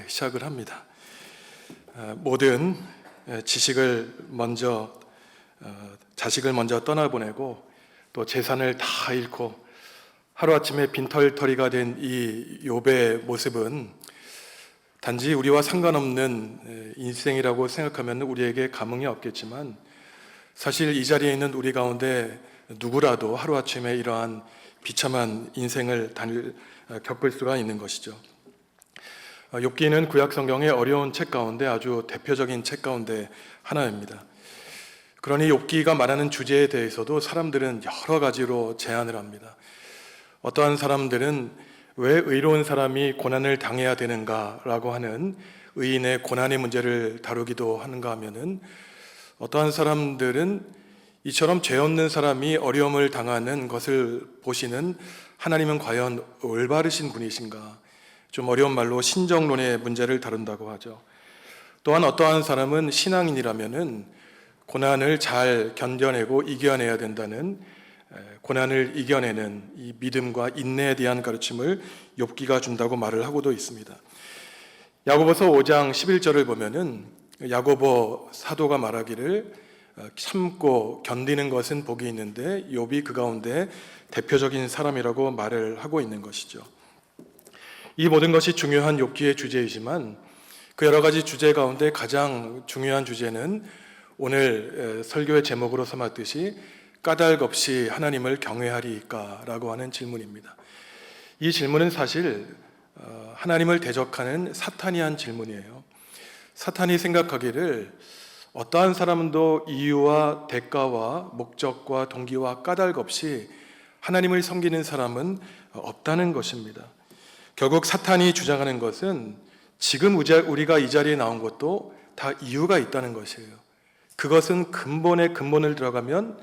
시작을 합니다. 모든 지식을 먼저 자식을 먼저 떠나보내고 또 재산을 다 잃고 하루아침에 빈털터리가 된 이 욥의 모습은 단지 우리와 상관없는 인생이라고 생각하면 우리에게 감흥이 없겠지만 사실 이 자리에 있는 우리 가운데 누구라도 하루아침에 이러한 비참한 인생을 겪을 수가 있는 것이죠. 욥기는 구약 성경의 어려운 책 가운데 아주 대표적인 책 가운데 하나입니다. 그러니 욥기가 말하는 주제에 대해서도 사람들은 여러 가지로 제안을 합니다. 어떠한 사람들은 왜 의로운 사람이 고난을 당해야 되는가라고 하는 의인의 고난의 문제를 다루기도 하는가 하면은 어떠한 사람들은 이처럼 죄 없는 사람이 어려움을 당하는 것을 보시는 하나님은 과연 올바르신 분이신가? 좀 어려운 말로 신정론의 문제를 다룬다고 하죠. 또한 어떠한 사람은 신앙인이라면은 고난을 잘 견뎌내고 이겨내야 된다는 고난을 이겨내는 이 믿음과 인내에 대한 가르침을 욥기가 준다고 말을 하고도 있습니다. 야고보서 5장 11절을 보면은 야고보 사도가 말하기를 참고 견디는 것은 복이 있는데 욥이 그 가운데 대표적인 사람이라고 말을 하고 있는 것이죠. 이 모든 것이 중요한 욥기의 주제이지만 그 여러 가지 주제 가운데 가장 중요한 주제는 오늘 설교의 제목으로 삼았듯이 까닭 없이 하나님을 경외하리까라고 하는 질문입니다. 이 질문은 사실 하나님을 대적하는 사탄이 한 질문이에요. 사탄이 생각하기를 어떠한 사람도 이유와 대가와 목적과 동기와 까닭 없이 하나님을 섬기는 사람은 없다는 것입니다. 결국 사탄이 주장하는 것은 지금 우리가 이 자리에 나온 것도 다 이유가 있다는 것이에요. 그것은 근본의 근본을 들어가면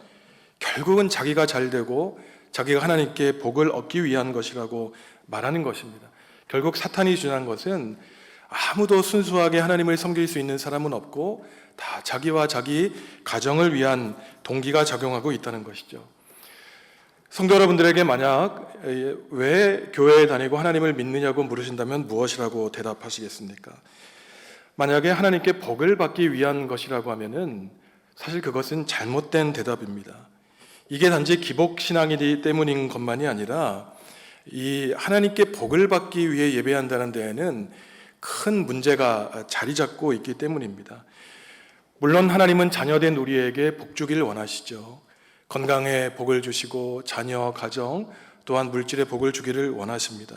결국은 자기가 잘 되고 자기가 하나님께 복을 얻기 위한 것이라고 말하는 것입니다. 결국 사탄이 주장한 것은 아무도 순수하게 하나님을 섬길 수 있는 사람은 없고 다 자기와 자기 가정을 위한 동기가 작용하고 있다는 것이죠. 성도 여러분들에게 만약 왜 교회에 다니고 하나님을 믿느냐고 물으신다면 무엇이라고 대답하시겠습니까? 만약에 하나님께 복을 받기 위한 것이라고 하면은 사실 그것은 잘못된 대답입니다. 이게 단지 기복신앙이기 때문인 것만이 아니라 이 하나님께 복을 받기 위해 예배한다는 데에는 큰 문제가 자리 잡고 있기 때문입니다. 물론 하나님은 자녀된 우리에게 복 주기를 원하시죠. 건강에 복을 주시고 자녀, 가정, 또한 물질의 복을 주기를 원하십니다.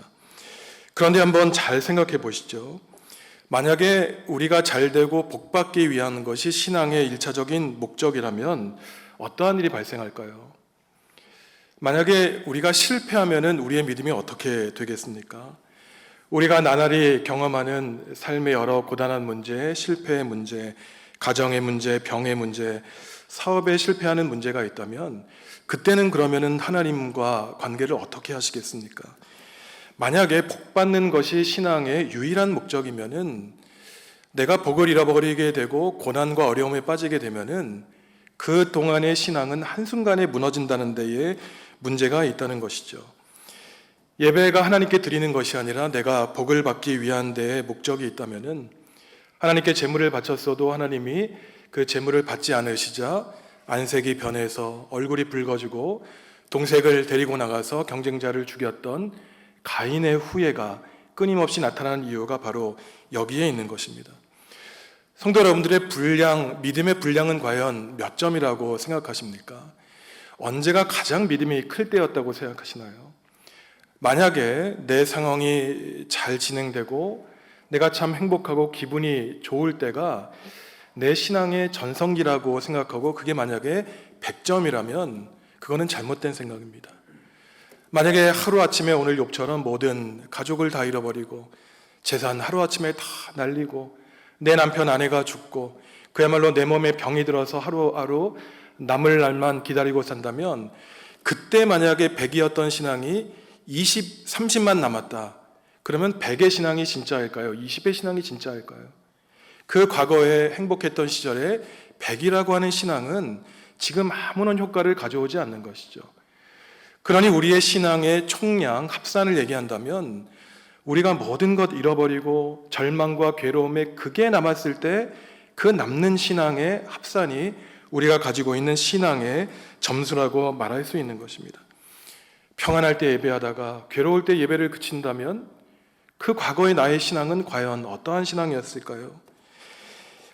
그런데 한번 잘 생각해 보시죠. 만약에 우리가 잘 되고 복 받기 위한 것이 신앙의 일차적인 목적이라면 어떠한 일이 발생할까요? 만약에 우리가 실패하면 우리의 믿음이 어떻게 되겠습니까? 우리가 나날이 경험하는 삶의 여러 고단한 문제, 실패의 문제, 가정의 문제, 병의 문제, 사업에 실패하는 문제가 있다면 그때는 그러면은 하나님과 관계를 어떻게 하시겠습니까? 만약에 복 받는 것이 신앙의 유일한 목적이면은 내가 복을 잃어버리게 되고 고난과 어려움에 빠지게 되면은 그 동안의 신앙은 한순간에 무너진다는 데에 문제가 있다는 것이죠. 예배가 하나님께 드리는 것이 아니라 내가 복을 받기 위한 데에 목적이 있다면은 하나님께 제물을 바쳤어도 하나님이 그 제물을 받지 않으시자 안색이 변해서 얼굴이 붉어지고 동생을 데리고 나가서 경쟁자를 죽였던 가인의 후예가 끊임없이 나타나는 이유가 바로 여기에 있는 것입니다. 성도 여러분들의 믿음의 분량은 과연 몇 점이라고 생각하십니까? 언제가 가장 믿음이 클 때였다고 생각하시나요? 만약에 내 상황이 잘 진행되고 내가 참 행복하고 기분이 좋을 때가 내 신앙의 전성기라고 생각하고 그게 만약에 100점이라면 그거는 잘못된 생각입니다. 만약에 하루아침에 오늘 욥처럼 모든 가족을 다 잃어버리고 재산 하루아침에 다 날리고 내 남편 아내가 죽고 그야말로 내 몸에 병이 들어서 하루하루 남을 날만 기다리고 산다면 그때 만약에 100이었던 신앙이 20, 30만 남았다. 그러면 100의 신앙이 진짜일까요? 20의 신앙이 진짜일까요? 그 과거에 행복했던 시절에 100이라고 하는 신앙은 지금 아무런 효과를 가져오지 않는 것이죠. 그러니 우리의 신앙의 총량, 합산을 얘기한다면 우리가 모든 것 잃어버리고 절망과 괴로움에 그게 남았을 때 그 남는 신앙의 합산이 우리가 가지고 있는 신앙의 점수라고 말할 수 있는 것입니다. 평안할 때 예배하다가 괴로울 때 예배를 그친다면 그 과거의 나의 신앙은 과연 어떠한 신앙이었을까요?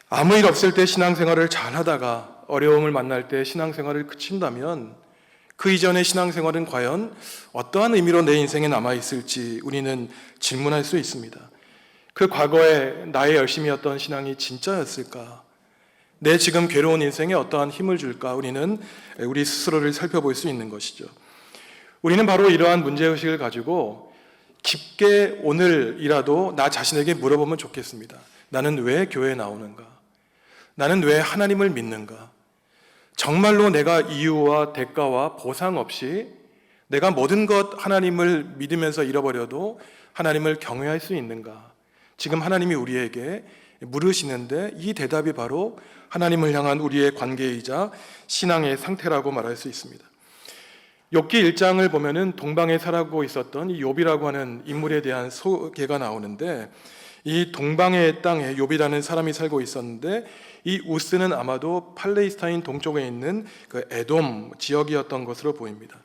아무 일 없을 때 신앙생활을 잘하다가 어려움을 만날 때 신앙생활을 그친다면 그 이전의 신앙생활은 과연 어떠한 의미로 내 인생에 남아있을지 우리는 질문할 수 있습니다. 그 과거에 나의 열심이었던 신앙이 진짜였을까? 내 지금 괴로운 인생에 어떠한 힘을 줄까? 우리는 우리 스스로를 살펴볼 수 있는 것이죠. 우리는 바로 이러한 문제의식을 가지고 깊게 오늘이라도 나 자신에게 물어보면 좋겠습니다. 나는 왜 교회에 나오는가? 나는 왜 하나님을 믿는가? 정말로 내가 이유와 대가와 보상 없이 내가 모든 것 하나님을 믿으면서 잃어버려도 하나님을 경외할 수 있는가? 지금 하나님이 우리에게 물으시는데 이 대답이 바로 하나님을 향한 우리의 관계이자 신앙의 상태라고 말할 수 있습니다. 욥기 1장을 보면은 동방에 살고 있었던 이 욥이라고 하는 인물에 대한 소개가 나오는데, 이 동방의 땅에 욥이라는 사람이 살고 있었는데 이 우스는 아마도 팔레스타인 동쪽에 있는 그 에돔 지역이었던 것으로 보입니다.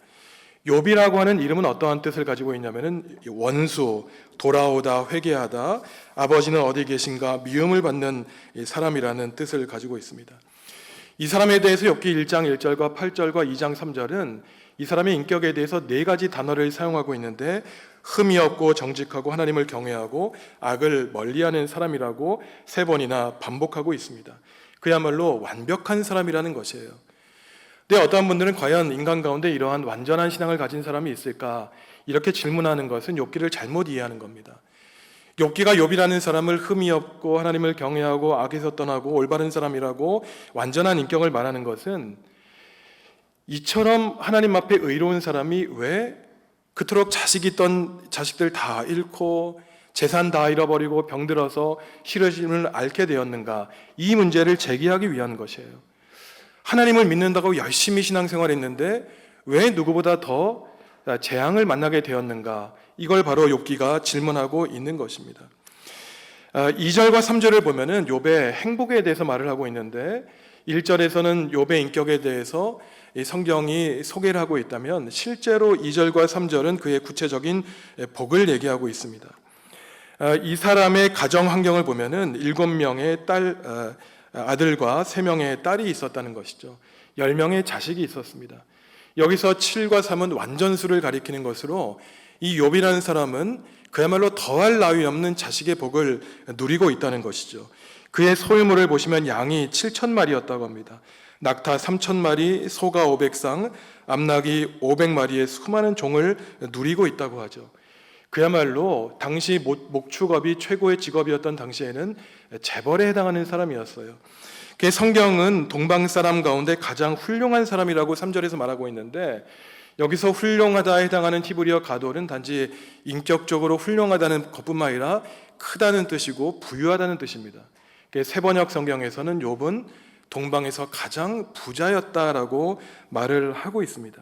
욥이라고 하는 이름은 어떠한 뜻을 가지고 있냐면은 원수, 돌아오다, 회개하다, 아버지는 어디 계신가, 미움을 받는 사람이라는 뜻을 가지고 있습니다. 이 사람에 대해서 욥기 1장 1절과 8절과 2장 3절은 이 사람의 인격에 대해서 4가지 단어를 사용하고 있는데, 흠이 없고 정직하고 하나님을 경외하고 악을 멀리하는 사람이라고 3번이나 반복하고 있습니다. 그야말로 완벽한 사람이라는 것이에요. 근데 어떠한 분들은 과연 인간 가운데 이러한 완전한 신앙을 가진 사람이 있을까? 이렇게 질문하는 것은 욥기를 잘못 이해하는 겁니다. 욥기가 욥이라는 사람을 흠이 없고 하나님을 경외하고 악에서 떠나고 올바른 사람이라고 완전한 인격을 말하는 것은, 이처럼 하나님 앞에 의로운 사람이 왜 그토록 자식 있던 자식들 다 잃고 재산 다 잃어버리고 병들어서 싫어짐을 앓게 되었는가, 이 문제를 제기하기 위한 것이에요. 하나님을 믿는다고 열심히 신앙생활했는데 왜 누구보다 더 재앙을 만나게 되었는가, 이걸 바로 욥기가 질문하고 있는 것입니다. 2절과 3절을 보면은 욥의 행복에 대해서 말을 하고 있는데, 1절에서는 욥의 인격에 대해서 성경이 소개를 하고 있다면 실제로 2절과 3절은 그의 구체적인 복을 얘기하고 있습니다. 이 사람의 가정 환경을 보면은 7명의 아들과 3명의 딸이 있었다는 것이죠. 10명의 자식이 있었습니다. 여기서 7과 3은 완전수를 가리키는 것으로 이 욥이라는 사람은 그야말로 더할 나위 없는 자식의 복을 누리고 있다는 것이죠. 그의 소유물을 보시면 양이 7,000마리였다고 합니다. 낙타 3,000마리, 소가 500쌍, 암낙이 500마리의 수많은 종을 누리고 있다고 하죠. 그야말로 당시 목축업이 최고의 직업이었던 당시에는 재벌에 해당하는 사람이었어요. 그 성경은 동방 사람 가운데 가장 훌륭한 사람이라고 3절에서 말하고 있는데, 여기서 훌륭하다에 해당하는 히브리어 가돌은 단지 인격적으로 훌륭하다는 것뿐만 아니라 크다는 뜻이고 부유하다는 뜻입니다. 세번역 성경에서는 욥은 동방에서 가장 부자였다라고 말을 하고 있습니다.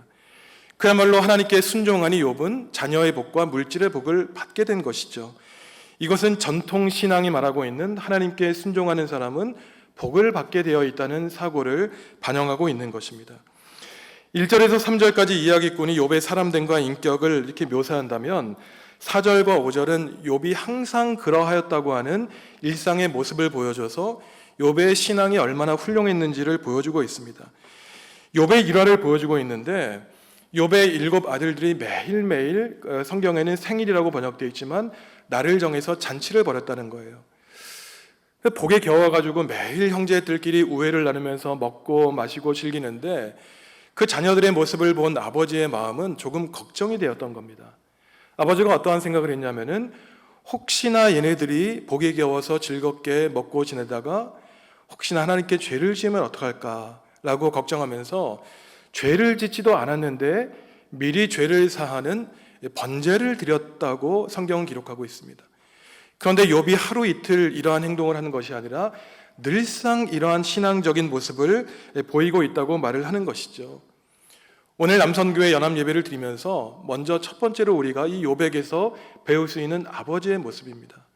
그야말로 하나님께 순종하니 욥은 자녀의 복과 물질의 복을 받게 된 것이죠. 이것은 전통 신앙이 말하고 있는 하나님께 순종하는 사람은 복을 받게 되어 있다는 사고를 반영하고 있는 것입니다. 1절에서 3절까지 이야기꾼이 욥의 사람됨과 인격을 이렇게 묘사한다면 4절과 5절은 욥이 항상 그러하였다고 하는 일상의 모습을 보여줘서 욥의 신앙이 얼마나 훌륭했는지를 보여주고 있습니다. 욥의 일화를 보여주고 있는데, 욥의 7 아들들이 매일매일 성경에는 생일이라고 번역되어 있지만 날을 정해서 잔치를 벌였다는 거예요. 복에 겨워가지고 매일 형제들끼리 우애를 나누면서 먹고 마시고 즐기는데, 그 자녀들의 모습을 본 아버지의 마음은 조금 걱정이 되었던 겁니다. 아버지가 어떠한 생각을 했냐면은, 혹시나 얘네들이 복에 겨워서 즐겁게 먹고 지내다가 혹시나 하나님께 죄를 지으면 어떡할까라고 걱정하면서 죄를 짓지도 않았는데 미리 죄를 사하는 번제를 드렸다고 성경은 기록하고 있습니다. 그런데 욥이 하루 이틀 이러한 행동을 하는 것이 아니라 늘상 이러한 신앙적인 모습을 보이고 있다고 말을 하는 것이죠. 오늘 남선교회 연합 예배를 드리면서 먼저 첫 번째로 우리가 이 욥에게서 배울 수 있는 아버지의 모습입니다.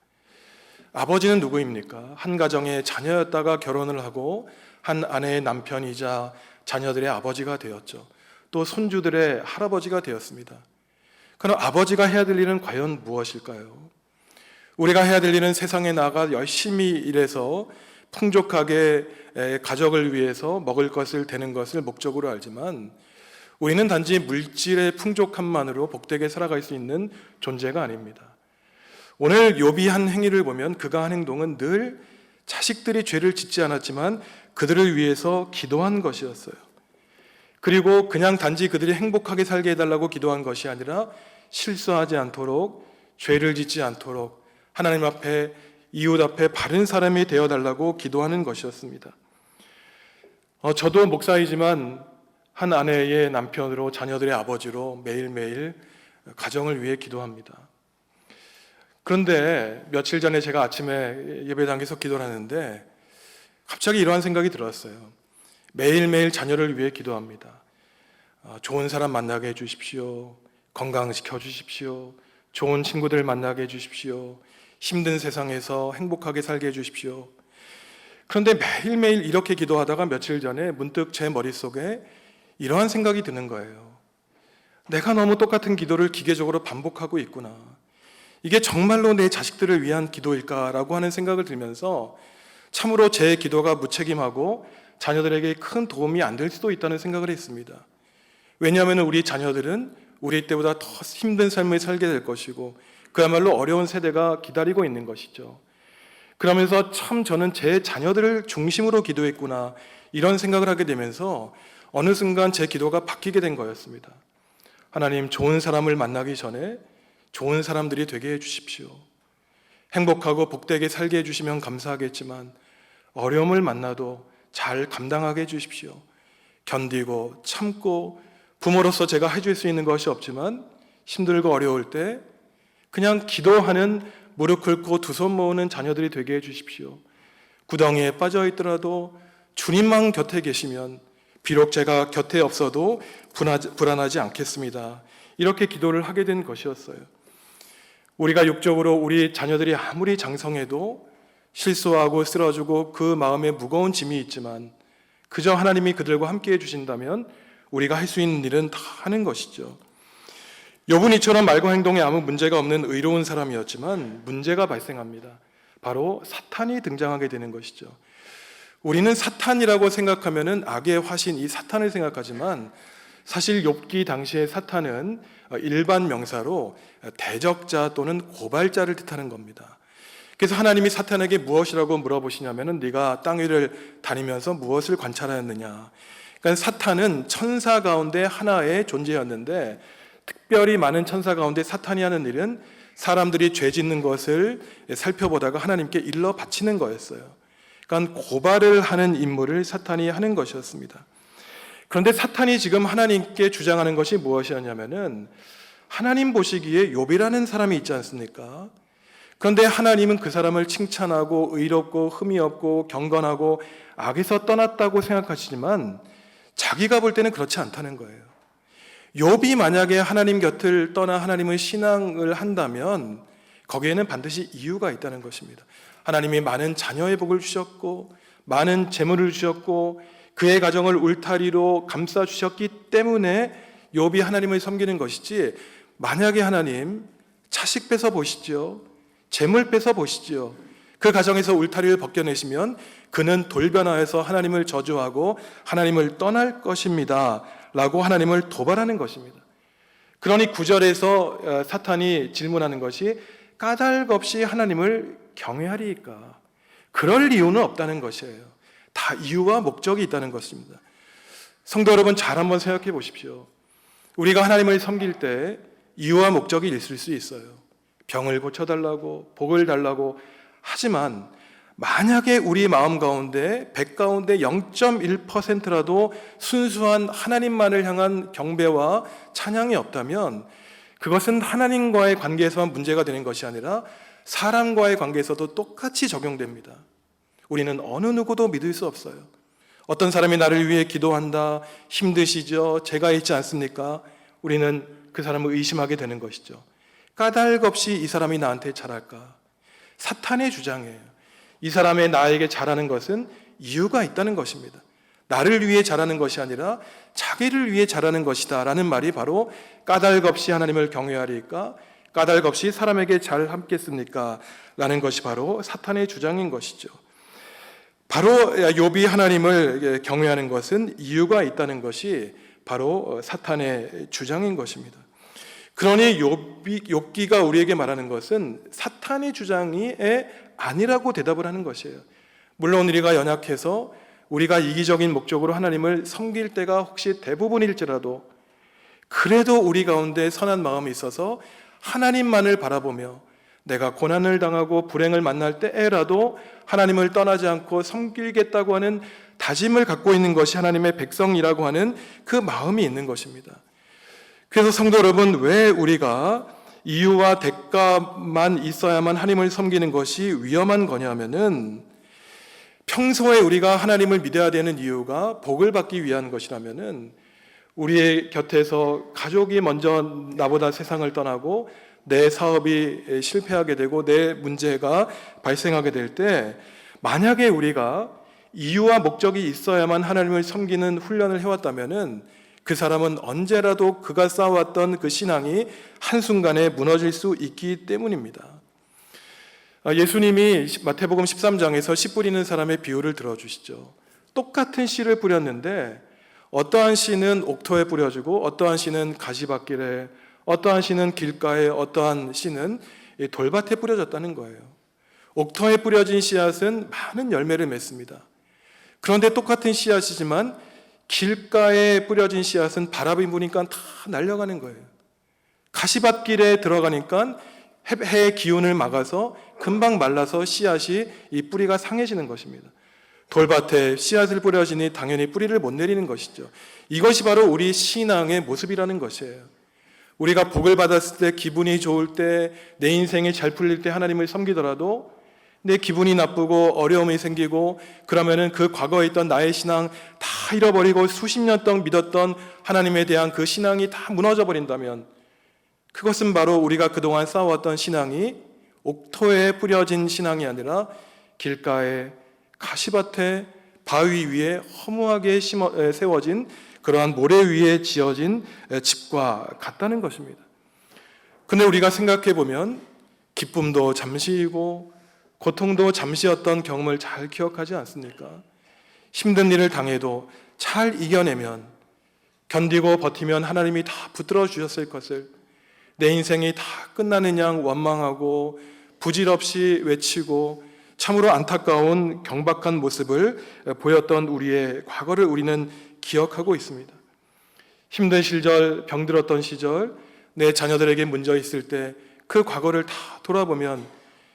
아버지는 누구입니까? 한 가정의 자녀였다가 결혼을 하고 한 아내의 남편이자 자녀들의 아버지가 되었죠. 또 손주들의 할아버지가 되었습니다. 그럼 아버지가 해야 될 일은 과연 무엇일까요? 우리가 해야 될 일은 세상에 나가 열심히 일해서 풍족하게 가족을 위해서 먹을 것을 되는 것을 목적으로 알지만 우리는 단지 물질의 풍족함만으로 복되게 살아갈 수 있는 존재가 아닙니다. 오늘 욥이 한 행위를 보면 그가 한 행동은 늘 자식들이 죄를 짓지 않았지만 그들을 위해서 기도한 것이었어요. 그리고 그냥 단지 그들이 행복하게 살게 해달라고 기도한 것이 아니라 실수하지 않도록, 죄를 짓지 않도록 하나님 앞에, 이웃 앞에 바른 사람이 되어달라고 기도하는 것이었습니다. 저도 목사이지만 한 아내의 남편으로, 자녀들의 아버지로 매일매일 가정을 위해 기도합니다. 그런데 며칠 전에 제가 아침에 예배당에서 기도를 하는데 갑자기 이러한 생각이 들었어요. 매일매일 자녀를 위해 기도합니다. 좋은 사람 만나게 해주십시오. 건강시켜 주십시오. 좋은 친구들 만나게 해주십시오. 힘든 세상에서 행복하게 살게 해주십시오. 그런데 매일매일 이렇게 기도하다가 며칠 전에 문득 제 머릿속에 이러한 생각이 드는 거예요. 내가 너무 똑같은 기도를 기계적으로 반복하고 있구나. 이게 정말로 내 자식들을 위한 기도일까라고 하는 생각을 들면서 참으로 제 기도가 무책임하고 자녀들에게 큰 도움이 안 될 수도 있다는 생각을 했습니다. 왜냐하면 우리 자녀들은 우리 때보다 더 힘든 삶을 살게 될 것이고 그야말로 어려운 세대가 기다리고 있는 것이죠. 그러면서 참 저는 제 자녀들을 중심으로 기도했구나 이런 생각을 하게 되면서 어느 순간 제 기도가 바뀌게 된 거였습니다. 하나님, 좋은 사람을 만나기 전에 좋은 사람들이 되게 해주십시오. 행복하고 복되게 살게 해주시면 감사하겠지만 어려움을 만나도 잘 감당하게 해주십시오. 견디고 참고 부모로서 제가 해줄 수 있는 것이 없지만 힘들고 어려울 때 그냥 기도하는, 무릎 꿇고 두 손 모으는 자녀들이 되게 해주십시오. 구덩이에 빠져 있더라도 주님만 곁에 계시면 비록 제가 곁에 없어도 불안하지 않겠습니다. 이렇게 기도를 하게 된 것이었어요. 우리가 육적으로 우리 자녀들이 아무리 장성해도 실수하고 쓰러지고 그 마음에 무거운 짐이 있지만 그저 하나님이 그들과 함께 해주신다면 우리가 할 수 있는 일은 다 하는 것이죠. 욥은 이처럼 말과 행동에 아무 문제가 없는 의로운 사람이었지만 문제가 발생합니다. 바로 사탄이 등장하게 되는 것이죠. 우리는 사탄이라고 생각하면은 악의 화신, 이 사탄을 생각하지만 사실 욥기 당시의 사탄은 일반 명사로 대적자 또는 고발자를 뜻하는 겁니다. 그래서 하나님이 사탄에게 무엇이라고 물어보시냐면은 네가 땅 위를 다니면서 무엇을 관찰하였느냐. 그러니까 사탄은 천사 가운데 하나의 존재였는데 특별히 많은 천사 가운데 사탄이 하는 일은 사람들이 죄 짓는 것을 살펴보다가 하나님께 일러 바치는 거였어요. 그러니까 고발을 하는 임무를 사탄이 하는 것이었습니다. 그런데 사탄이 지금 하나님께 주장하는 것이 무엇이었냐면은 하나님 보시기에 욥이라는 사람이 있지 않습니까? 그런데 하나님은 그 사람을 칭찬하고 의롭고 흠이 없고 경건하고 악에서 떠났다고 생각하시지만 자기가 볼 때는 그렇지 않다는 거예요. 욥이 만약에 하나님 곁을 떠나 하나님을 신앙을 한다면 거기에는 반드시 이유가 있다는 것입니다. 하나님이 많은 자녀의 복을 주셨고 많은 재물을 주셨고 그의 가정을 울타리로 감싸주셨기 때문에 욥이 하나님을 섬기는 것이지, 만약에 하나님 자식 뺏어 보시죠, 재물 뺏어 보시죠, 그 가정에서 울타리를 벗겨내시면 그는 돌변하여서 하나님을 저주하고 하나님을 떠날 것입니다 라고 하나님을 도발하는 것입니다. 그러니 9절에서 사탄이 질문하는 것이 까닭없이 하나님을 경외하리이까? 그럴 이유는 없다는 것이에요. 다 이유와 목적이 있다는 것입니다. 성도 여러분, 잘 한번 생각해 보십시오. 우리가 하나님을 섬길 때 이유와 목적이 있을 수 있어요. 병을 고쳐달라고, 복을 달라고. 하지만 만약에 우리 마음 가운데 100 가운데 0.1%라도 순수한 하나님만을 향한 경배와 찬양이 없다면 그것은 하나님과의 관계에서만 문제가 되는 것이 아니라 사람과의 관계에서도 똑같이 적용됩니다. 우리는 어느 누구도 믿을 수 없어요. 어떤 사람이 나를 위해 기도한다, 힘드시죠? 제가 있지 않습니까? 우리는 그 사람을 의심하게 되는 것이죠. 까닭없이 이 사람이 나한테 잘할까? 사탄의 주장이에요. 이 사람의 나에게 잘하는 것은 이유가 있다는 것입니다. 나를 위해 잘하는 것이 아니라 자기를 위해 잘하는 것이다 라는 말이 바로 까닭없이 하나님을 경외하리까? 까닭없이 사람에게 잘 함겠습니까? 라는 것이 바로 사탄의 주장인 것이죠. 바로 욥이 하나님을 경외하는 것은 이유가 있다는 것이 바로 사탄의 주장인 것입니다. 그러니 욥기가 우리에게 말하는 것은 사탄의 주장이 아니라고 대답을 하는 것이에요. 물론 우리가 연약해서 우리가 이기적인 목적으로 하나님을 섬길 때가 혹시 대부분일지라도 그래도 우리 가운데 선한 마음이 있어서 하나님만을 바라보며 내가 고난을 당하고 불행을 만날 때에라도 하나님을 떠나지 않고 섬기겠다고 하는 다짐을 갖고 있는 것이 하나님의 백성이라고 하는 그 마음이 있는 것입니다. 그래서 성도 여러분, 왜 우리가 이유와 대가만 있어야만 하나님을 섬기는 것이 위험한 거냐면은 평소에 우리가 하나님을 믿어야 되는 이유가 복을 받기 위한 것이라면은 우리의 곁에서 가족이 먼저 나보다 세상을 떠나고 내 사업이 실패하게 되고 내 문제가 발생하게 될 때 만약에 우리가 이유와 목적이 있어야만 하나님을 섬기는 훈련을 해왔다면은 그 사람은 언제라도 그가 쌓아왔던 그 신앙이 한순간에 무너질 수 있기 때문입니다. 예수님이 마태복음 13장에서 씨 뿌리는 사람의 비유를 들어주시죠. 똑같은 씨를 뿌렸는데 어떠한 씨는 옥토에 뿌려지고 어떠한 씨는 가시밭길에, 어떠한 씨는 길가에, 어떠한 씨는 돌밭에 뿌려졌다는 거예요. 옥토에 뿌려진 씨앗은 많은 열매를 맺습니다. 그런데 똑같은 씨앗이지만 길가에 뿌려진 씨앗은 바람이 부니까 다 날려가는 거예요. 가시밭길에 들어가니까 해의 기운을 막아서 금방 말라서 씨앗이 이 뿌리가 상해지는 것입니다. 돌밭에 씨앗을 뿌려지니 당연히 뿌리를 못 내리는 것이죠. 이것이 바로 우리 신앙의 모습이라는 것이에요. 우리가 복을 받았을 때, 기분이 좋을 때, 내 인생이 잘 풀릴 때 하나님을 섬기더라도 내 기분이 나쁘고 어려움이 생기고 그러면은 그 과거에 있던 나의 신앙 다 잃어버리고 수십 년 동안 믿었던 하나님에 대한 그 신앙이 다 무너져 버린다면 그것은 바로 우리가 그동안 쌓아왔던 신앙이 옥토에 뿌려진 신앙이 아니라 길가에, 가시밭에, 바위 위에 허무하게 세워진 그러한 모래 위에 지어진 집과 같다는 것입니다. 근데 우리가 생각해 보면 기쁨도 잠시이고 고통도 잠시였던 경험을 잘 기억하지 않습니까? 힘든 일을 당해도 잘 이겨내면, 견디고 버티면 하나님이 다 붙들어 주셨을 것을, 내 인생이 다 끝나는 양 원망하고 부질없이 외치고 참으로 안타까운 경박한 모습을 보였던 우리의 과거를 우리는 기억하고 있습니다. 힘든 시절, 병들었던 시절, 내 자녀들에게 문제 있을 때 그 과거를 다 돌아보면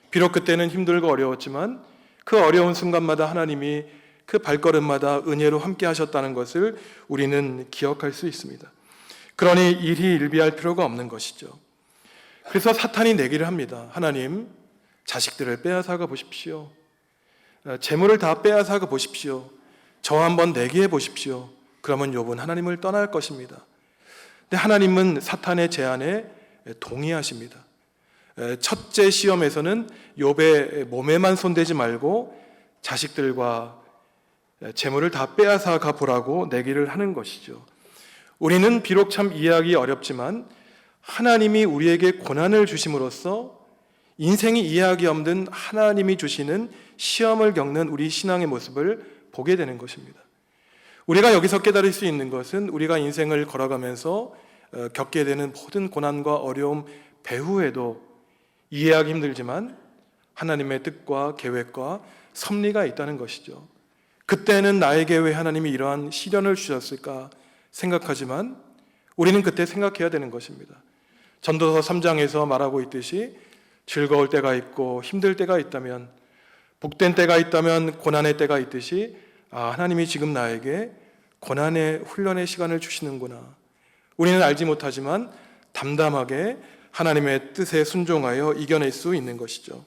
비록 그때는 힘들고 어려웠지만 그 어려운 순간마다 하나님이 그 발걸음마다 은혜로 함께 하셨다는 것을 우리는 기억할 수 있습니다. 그러니 일희일비할 필요가 없는 것이죠. 그래서 사탄이 내기를 합니다. 하나님, 자식들을 빼앗아가 보십시오. 재물을 다 빼앗아가 보십시오. 저 한번 내게 해보십시오. 그러면 욥은 하나님을 떠날 것입니다. 근데 하나님은 사탄의 제안에 동의하십니다. 첫째 시험에서는 욥의 몸에만 손대지 말고 자식들과 재물을 다 빼앗아가 보라고 내기를 하는 것이죠. 우리는 비록 참 이해하기 어렵지만 하나님이 우리에게 고난을 주심으로써 인생이 이해하기 없는 하나님이 주시는 시험을 겪는 우리 신앙의 모습을 보게 되는 것입니다. 우리가 여기서 깨달을 수 있는 것은 우리가 인생을 걸어가면서 겪게 되는 모든 고난과 어려움 배후에도 이해하기 힘들지만 하나님의 뜻과 계획과 섭리가 있다는 것이죠. 그때는 나에게 왜 하나님이 이러한 시련을 주셨을까 생각하지만 우리는 그때 생각해야 되는 것입니다. 전도서 3장에서 말하고 있듯이 즐거울 때가 있고 힘들 때가 있다면, 복된 때가 있다면 고난의 때가 있듯이 하나님이 지금 나에게 고난의 훈련의 시간을 주시는구나. 우리는 알지 못하지만 담담하게 하나님의 뜻에 순종하여 이겨낼 수 있는 것이죠.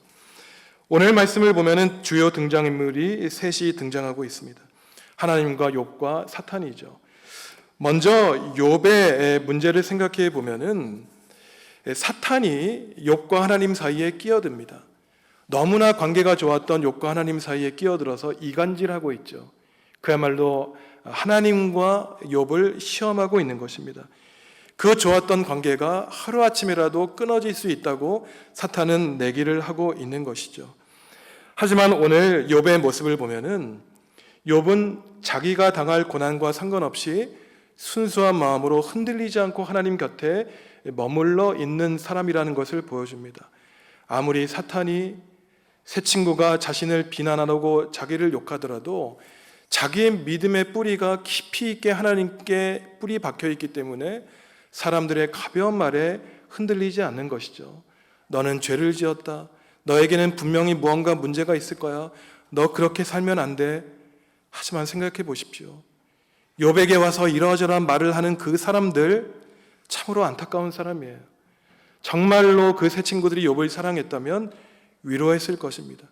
오늘 말씀을 보면은 주요 등장인물이 셋이 등장하고 있습니다. 하나님과 욥과 사탄이죠. 먼저 욥의 문제를 생각해 보면은 사탄이 욥과 하나님 사이에 끼어듭니다. 너무나 관계가 좋았던 욥과 하나님 사이에 끼어들어서 이간질하고 있죠. 그야말로 하나님과 욥을 시험하고 있는 것입니다. 그 좋았던 관계가 하루아침이라도 끊어질 수 있다고 사탄은 내기를 하고 있는 것이죠. 하지만 오늘 욥의 모습을 보면은 욥은 자기가 당할 고난과 상관없이 순수한 마음으로 흔들리지 않고 하나님 곁에 머물러 있는 사람이라는 것을 보여줍니다. 아무리 사탄이 새 친구가 자신을 비난하고 자기를 욕하더라도 자기의 믿음의 뿌리가 깊이 있게 하나님께 뿌리 박혀 있기 때문에 사람들의 가벼운 말에 흔들리지 않는 것이죠. 너는 죄를 지었다. 너에게는 분명히 무언가 문제가 있을 거야. 너 그렇게 살면 안 돼. 하지만 생각해 보십시오. 욥에게 와서 이러저러한 말을 하는 그 사람들 참으로 안타까운 사람이에요. 정말로 그 세 친구들이 욥을 사랑했다면 위로했을 것입니다.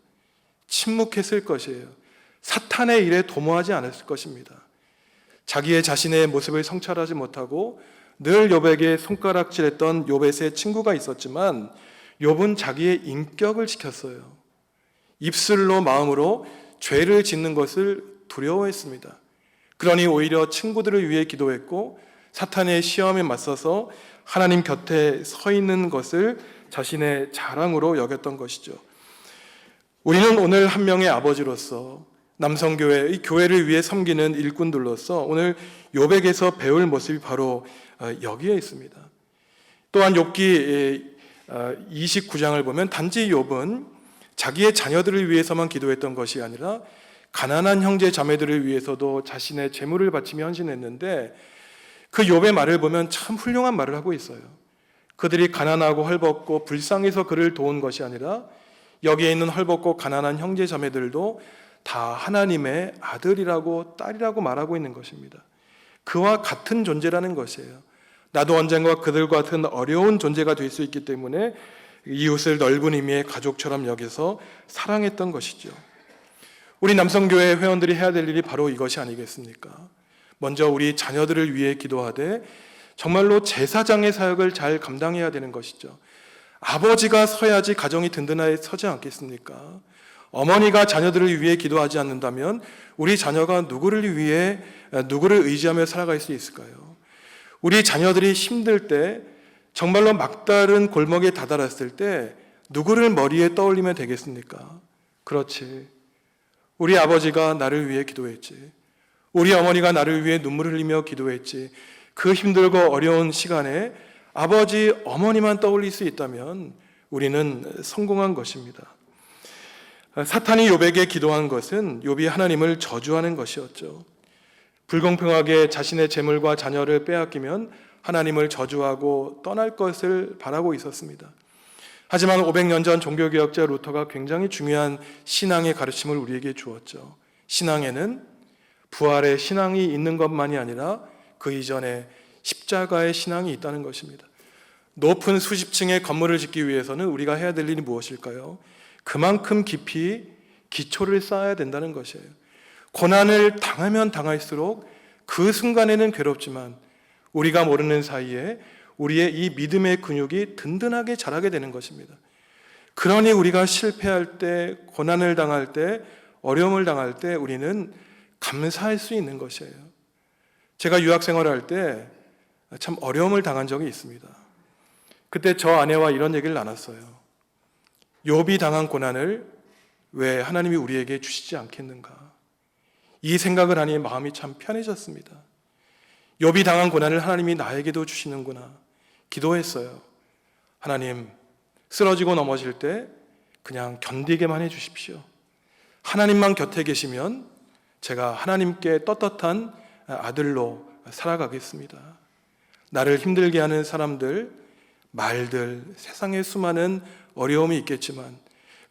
침묵했을 것이에요. 사탄의 일에 도모하지 않았을 것입니다. 자신의 모습을 성찰하지 못하고 늘 욥에게 손가락질했던 욥의 세 친구가 있었지만 욥은 자기의 인격을 지켰어요. 입술로 마음으로 죄를 짓는 것을 두려워했습니다. 그러니 오히려 친구들을 위해 기도했고 사탄의 시험에 맞서서 하나님 곁에 서 있는 것을 자신의 자랑으로 여겼던 것이죠. 우리는 오늘 한 명의 아버지로서 남성교회, 이 교회를 위해 섬기는 일꾼들로서 오늘 욥에게서 배울 모습이 바로 여기에 있습니다. 또한 욥기 29장을 보면 단지 욥은 자기의 자녀들을 위해서만 기도했던 것이 아니라 가난한 형제 자매들을 위해서도 자신의 재물을 바치며 헌신했는데 그 욥의 말을 보면 참 훌륭한 말을 하고 있어요. 그들이 가난하고 헐벗고 불쌍해서 그를 도운 것이 아니라 여기에 있는 헐벗고 가난한 형제 자매들도 다 하나님의 아들이라고 딸이라고 말하고 있는 것입니다. 그와 같은 존재라는 것이에요. 나도 언젠가 그들과 같은 어려운 존재가 될 수 있기 때문에 이웃을 넓은 의미의 가족처럼 여겨서 사랑했던 것이죠. 우리 남성교회 회원들이 해야 될 일이 바로 이것이 아니겠습니까? 먼저 우리 자녀들을 위해 기도하되 정말로 제사장의 사역을 잘 감당해야 되는 것이죠. 아버지가 서야지 가정이 든든하게 서지 않겠습니까? 어머니가 자녀들을 위해 기도하지 않는다면 우리 자녀가 누구를 의지하며 살아갈 수 있을까요? 우리 자녀들이 힘들 때, 정말로 막다른 골목에 다다랐을 때 누구를 머리에 떠올리면 되겠습니까? 그렇지. 우리 아버지가 나를 위해 기도했지. 우리 어머니가 나를 위해 눈물을 흘리며 기도했지. 그 힘들고 어려운 시간에 아버지, 어머니만 떠올릴 수 있다면 우리는 성공한 것입니다. 사탄이 욥에게 기도한 것은 욥이 하나님을 저주하는 것이었죠. 불공평하게 자신의 재물과 자녀를 빼앗기면 하나님을 저주하고 떠날 것을 바라고 있었습니다. 하지만 500년 전 종교개혁자 루터가 굉장히 중요한 신앙의 가르침을 우리에게 주었죠. 신앙에는 부활의 신앙이 있는 것만이 아니라 그 이전에 십자가의 신앙이 있다는 것입니다. 높은 수십 층의 건물을 짓기 위해서는 우리가 해야 될 일이 무엇일까요? 그만큼 깊이 기초를 쌓아야 된다는 것이에요. 고난을 당하면 당할수록 그 순간에는 괴롭지만 우리가 모르는 사이에 우리의 이 믿음의 근육이 든든하게 자라게 되는 것입니다. 그러니 우리가 실패할 때, 고난을 당할 때, 어려움을 당할 때 우리는 감사할 수 있는 것이에요. 제가 유학 생활할 때 참 어려움을 당한 적이 있습니다. 그때 저 아내와 이런 얘기를 나눴어요. 욥이 당한 고난을 왜 하나님이 우리에게 주시지 않겠는가? 이 생각을 하니 마음이 참 편해졌습니다. 욥이 당한 고난을 하나님이 나에게도 주시는구나. 기도했어요. 하나님, 쓰러지고 넘어질 때 그냥 견디게만 해주십시오. 하나님만 곁에 계시면 제가 하나님께 떳떳한 아들로 살아가겠습니다. 나를 힘들게 하는 사람들, 말들, 세상에 수많은 어려움이 있겠지만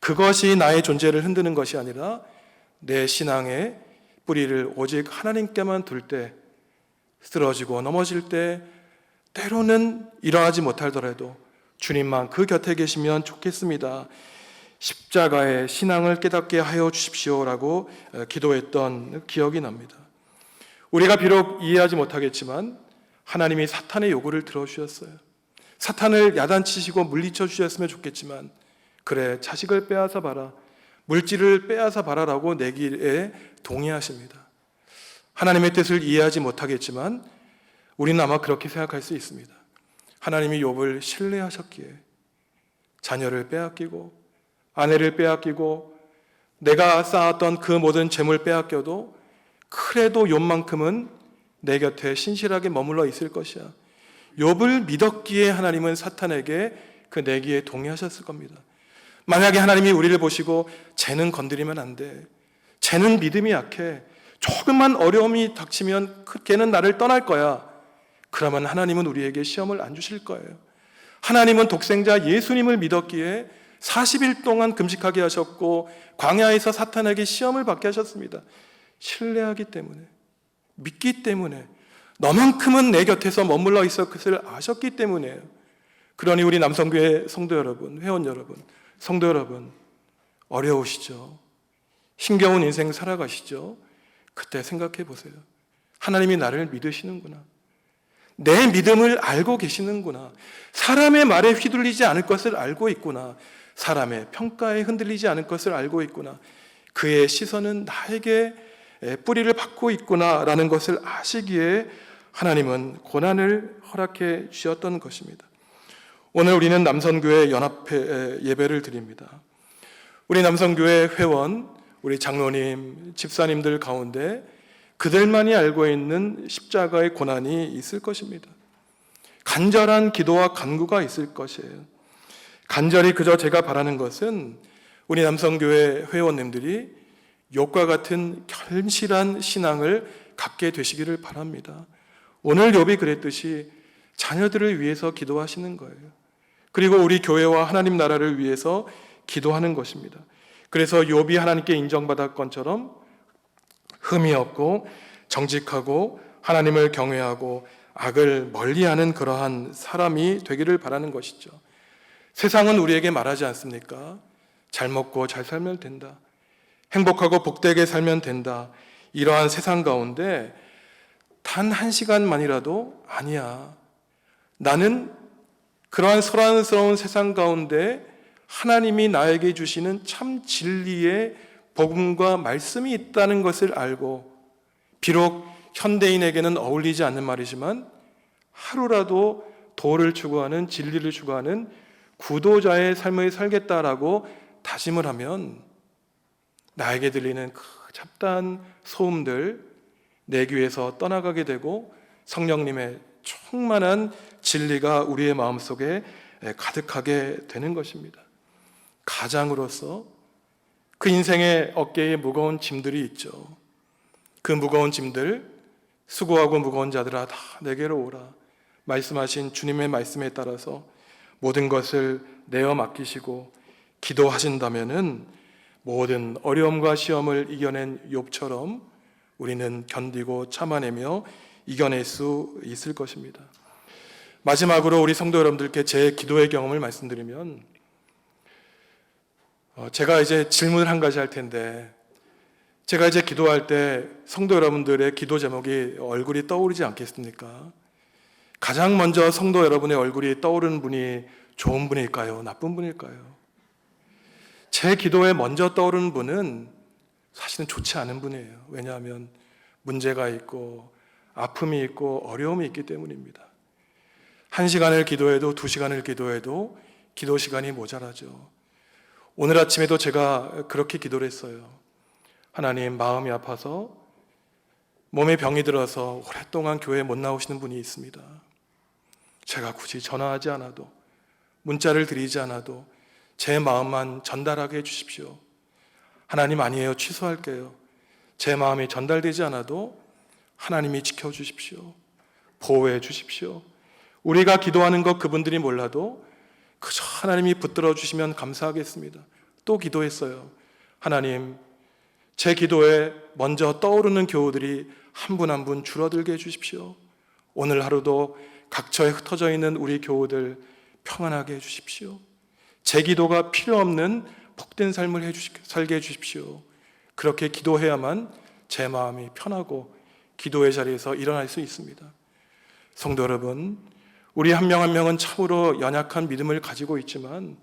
그것이 나의 존재를 흔드는 것이 아니라 내 신앙의 뿌리를 오직 하나님께만 둘 때, 쓰러지고 넘어질 때 때로는 일어나지 못하더라도 주님만 그 곁에 계시면 좋겠습니다. 십자가의 신앙을 깨닫게 하여 주십시오라고 기도했던 기억이 납니다. 우리가 비록 이해하지 못하겠지만 하나님이 사탄의 요구를 들어주셨어요. 사탄을 야단치시고 물리쳐 주셨으면 좋겠지만, 그래, 자식을 빼앗아 봐라, 물질을 빼앗아 봐라라고 내기에 동의하십니다. 하나님의 뜻을 이해하지 못하겠지만 우리는 아마 그렇게 생각할 수 있습니다. 하나님이 욥을 신뢰하셨기에 자녀를 빼앗기고 아내를 빼앗기고 내가 쌓았던 그 모든 재물 빼앗겨도 그래도 욥만큼은 내 곁에 신실하게 머물러 있을 것이야. 욥을 믿었기에 하나님은 사탄에게 그 내기에 동의하셨을 겁니다. 만약에 하나님이 우리를 보시고 쟤는 건드리면 안 돼, 쟤는 믿음이 약해, 조금만 어려움이 닥치면 걔는 나를 떠날 거야, 그러면 하나님은 우리에게 시험을 안 주실 거예요. 하나님은 독생자 예수님을 믿었기에 40일 동안 금식하게 하셨고 광야에서 사탄에게 시험을 받게 하셨습니다. 신뢰하기 때문에, 믿기 때문에, 너만큼은 내 곁에서 머물러 있을 것을 아셨기 때문이에요. 그러니 우리 남성교회 성도 여러분, 회원 여러분, 성도 여러분, 어려우시죠? 힘겨운 인생 살아가시죠? 그때 생각해 보세요. 하나님이 나를 믿으시는구나, 내 믿음을 알고 계시는구나, 사람의 말에 휘둘리지 않을 것을 알고 있구나, 사람의 평가에 흔들리지 않을 것을 알고 있구나, 그의 시선은 나에게 뿌리를 받고 있구나라는 것을 아시기에 하나님은 고난을 허락해 주셨던 것입니다. 오늘 우리는 남선교회 연합회 예배를 드립니다. 우리 남선교회 회원, 우리 장로님, 집사님들 가운데 그들만이 알고 있는 십자가의 고난이 있을 것입니다. 간절한 기도와 간구가 있을 것이에요. 간절히 그저 제가 바라는 것은 우리 남성교회 회원님들이 욥과 같은 견실한 신앙을 갖게 되시기를 바랍니다. 오늘 욥이 그랬듯이 자녀들을 위해서 기도하시는 거예요. 그리고 우리 교회와 하나님 나라를 위해서 기도하는 것입니다. 그래서 욥이 하나님께 인정받았건처럼 흠이 없고 정직하고 하나님을 경외하고 악을 멀리하는 그러한 사람이 되기를 바라는 것이죠. 세상은 우리에게 말하지 않습니까? 잘 먹고 잘 살면 된다, 행복하고 복되게 살면 된다. 이러한 세상 가운데 단 한 시간만이라도 아니야, 나는 그러한 소란스러운 세상 가운데 하나님이 나에게 주시는 참 진리의 복음과 말씀이 있다는 것을 알고, 비록 현대인에게는 어울리지 않는 말이지만 하루라도 도를 추구하는, 진리를 추구하는 구도자의 삶을 살겠다라고 다짐을 하면 나에게 들리는 그 잡다한 소음들 내 귀에서 떠나가게 되고 성령님의 충만한 진리가 우리의 마음속에 가득하게 되는 것입니다. 가장으로서 그 인생의 어깨에 무거운 짐들이 있죠. 그 무거운 짐들, 수고하고 무거운 자들아 다 내게로 오라 말씀하신 주님의 말씀에 따라서 모든 것을 내어 맡기시고 기도하신다면은 모든 어려움과 시험을 이겨낸 욥처럼 우리는 견디고 참아내며 이겨낼 수 있을 것입니다. 마지막으로 우리 성도 여러분들께 제 기도의 경험을 말씀드리면, 제가 이제 질문을 한 가지 할 텐데, 제가 이제 기도할 때 성도 여러분들의 기도 제목이 얼굴이 떠오르지 않겠습니까? 가장 먼저 성도 여러분의 얼굴이 떠오르는 분이 좋은 분일까요? 나쁜 분일까요? 제 기도에 먼저 떠오르는 분은 사실은 좋지 않은 분이에요. 왜냐하면 문제가 있고 아픔이 있고 어려움이 있기 때문입니다. 1시간을 기도해도 2시간을 기도해도 기도 시간이 모자라죠. 오늘 아침에도 제가 그렇게 기도를 했어요. 하나님, 마음이 아파서 몸에 병이 들어서 오랫동안 교회에 못 나오시는 분이 있습니다. 제가 굳이 전화하지 않아도, 문자를 드리지 않아도 제 마음만 전달하게 해주십시오. 하나님, 아니에요, 취소할게요. 제 마음이 전달되지 않아도 하나님이 지켜주십시오. 보호해 주십시오. 우리가 기도하는 것 그분들이 몰라도 그저 하나님이 붙들어 주시면 감사하겠습니다. 또 기도했어요. 하나님, 제 기도에 먼저 떠오르는 교우들이 한 분 한 분 줄어들게 해주십시오. 오늘 하루도 각처에 흩어져 있는 우리 교우들 평안하게 해주십시오. 제 기도가 필요 없는 복된 삶을 살게 해주십시오. 그렇게 기도해야만 제 마음이 편하고 기도의 자리에서 일어날 수 있습니다. 성도 여러분, 우리 한 명 한 명은 참으로 연약한 믿음을 가지고 있지만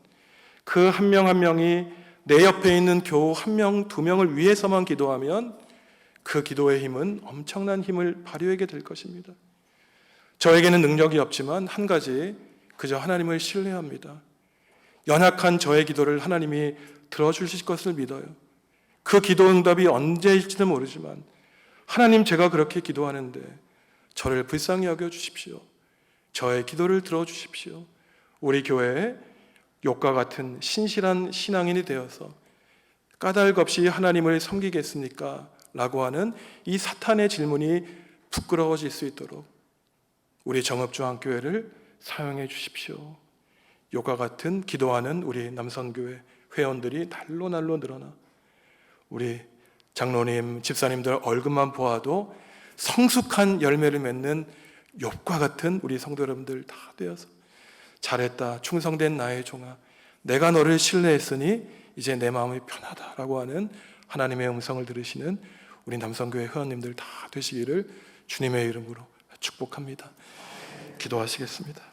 그 한 명 한 명이 내 옆에 있는 교우 한 명, 두 명을 위해서만 기도하면 그 기도의 힘은 엄청난 힘을 발휘하게 될 것입니다. 저에게는 능력이 없지만 한 가지, 그저 하나님을 신뢰합니다. 연약한 저의 기도를 하나님이 들어주실 것을 믿어요. 그 기도 응답이 언제일지는 모르지만 하나님, 제가 그렇게 기도하는데 저를 불쌍히 여겨 주십시오. 저의 기도를 들어주십시오. 우리 교회에 욕과 같은 신실한 신앙인이 되어서 까닭 없이 하나님을 섬기겠습니까? 라고 하는 이 사탄의 질문이 부끄러워질 수 있도록 우리 정읍중앙교회를 사용해 주십시오. 욕과 같은 기도하는 우리 남선교회 회원들이 날로 늘어나 우리 장로님, 집사님들 얼굴만 보아도 성숙한 열매를 맺는 욥과 같은 우리 성도 여러분들 다 되어서 잘했다, 충성된 나의 종아, 내가 너를 신뢰했으니 이제 내 마음이 편하다라고 하는 하나님의 음성을 들으시는 우리 남성교회 회원님들 다 되시기를 주님의 이름으로 축복합니다. 기도하시겠습니다.